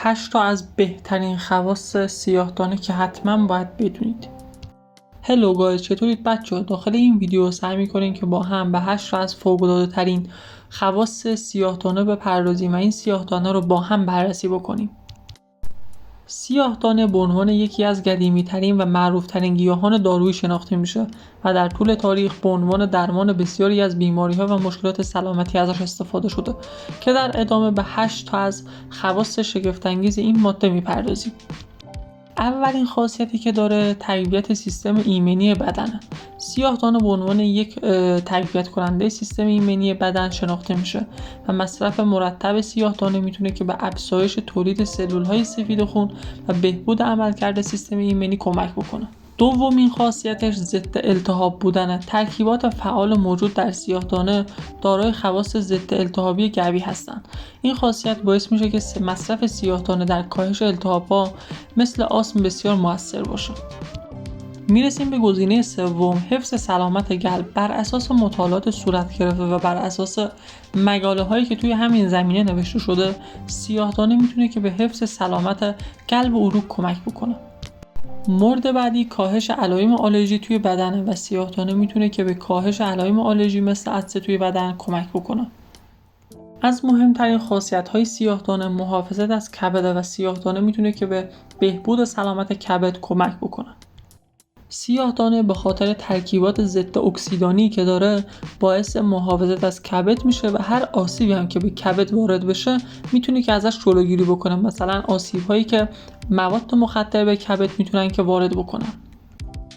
8 تا از بهترین خواص سیاه‌دانه که حتما باید بدونید. هلو گایز، چطورید بچه‌ها؟ داخل این ویدیو سعی می‌کنیم که با هم به 8 تا از فوق‌العاده‌ترین خواص سیاه‌دانه بپردازیم و این سیاه‌دانه رو با هم بررسی بکنیم. سیاه‌دانه به عنوان یکی از قدیمی‌ترین و معروف‌ترین گیاهان دارویی شناخته میشه و در طول تاریخ به عنوان درمان بسیاری از بیماری‌ها و مشکلات سلامتی ازش استفاده شده که در ادامه به 8 تا از خواص شگفت‌انگیز این ماده می‌پردازیم. اولین خاصیتی که داره تقویت سیستم ایمنی بدنه. سیاه‌دانه به عنوان یک تقویت کننده سیستم ایمنی بدن شناخته میشه و مصرف مرتب سیاه‌دانه میتونه که به افزایش تولید سلول‌های سفید خون و بهبود عملکرد سیستم ایمنی کمک بکنه. دومین خاصیتش ضد التهاب بودنه. ترکیبات فعال موجود در سیاه‌دانه دارای خواص ضد التهابی قوی هستند. این خاصیت باعث میشه که مصرف سیاه‌دانه در کاهش التهاب‌ها مثل آسم بسیار موثر باشه. میرسیم به گزینه سوم، حفظ سلامت قلب. بر اساس مطالعات صورت گرفته و بر اساس مقاله هایی که توی همین زمینه نوشته شده، سیاه‌دانه میتونه که به حفظ سلامت قلب و عروق کمک بکنه. مورد بعدی کاهش علائم آلرژی توی بدن و سیاه‌دانه میتونه که به کاهش علائم آلرژی مثل عطسه توی بدن کمک بکنه. از مهمترین خاصیت‌های سیاه‌دانه محافظت از کبد و سیاه‌دانه میتونه که به بهبود سلامت کبد کمک بکنه. سیاه‌دانه به خاطر ترکیبات ضد اکسیدانی که داره باعث محافظت از کبد میشه و هر آسیبی هم که به کبد وارد بشه میتونه که ازش جلوگیری بکنه. مثلا آسیب‌هایی که مواد مخدر به کبد میتونن که وارد بکنن.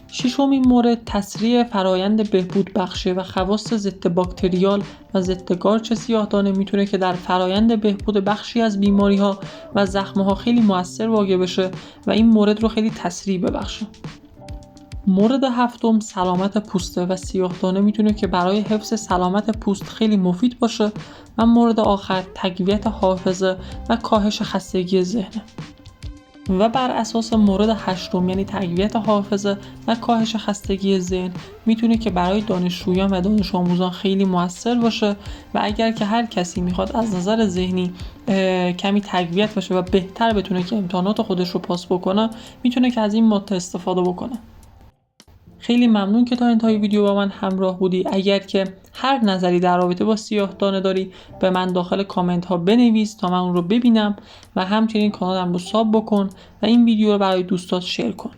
ششمین مورد تسریع فرایند بهبود بخشی و خواص ضد باکتریال و ضد قارچ سیاه‌دانه میتونه که در فرایند بهبود بخشی از بیماری‌ها و زخم‌ها خیلی مؤثر واقع بشه و این مورد رو خیلی تسریع ببخشه. مورد هفتم سلامت پوسته و سیاه‌دانه میتونه که برای حفظ سلامت پوست خیلی مفید باشه و مورد آخر تقویت حافظه و کاهش خستگی ذهن. و بر اساس مورد هشتم یعنی تقویت حافظه و کاهش خستگی ذهن میتونه که برای دانشجویان و دانش آموزان خیلی موثر باشه و اگر که هر کسی میخواد از نظر ذهنی کمی تقویت بشه و بهتر بتونه که امتحانات خودش رو پاس بکنه میتونه که از این ماده استفاده بکنه. خیلی ممنون که تا انتهای ویدیو با من همراه بودی. اگر که هر نظری در رابطه با سیاه‌دانه داری به من داخل کامنت ها بنویس تا من اون رو ببینم و همچنین کانالم رو ساب بکن و این ویدیو رو برای دوستات شیر کن.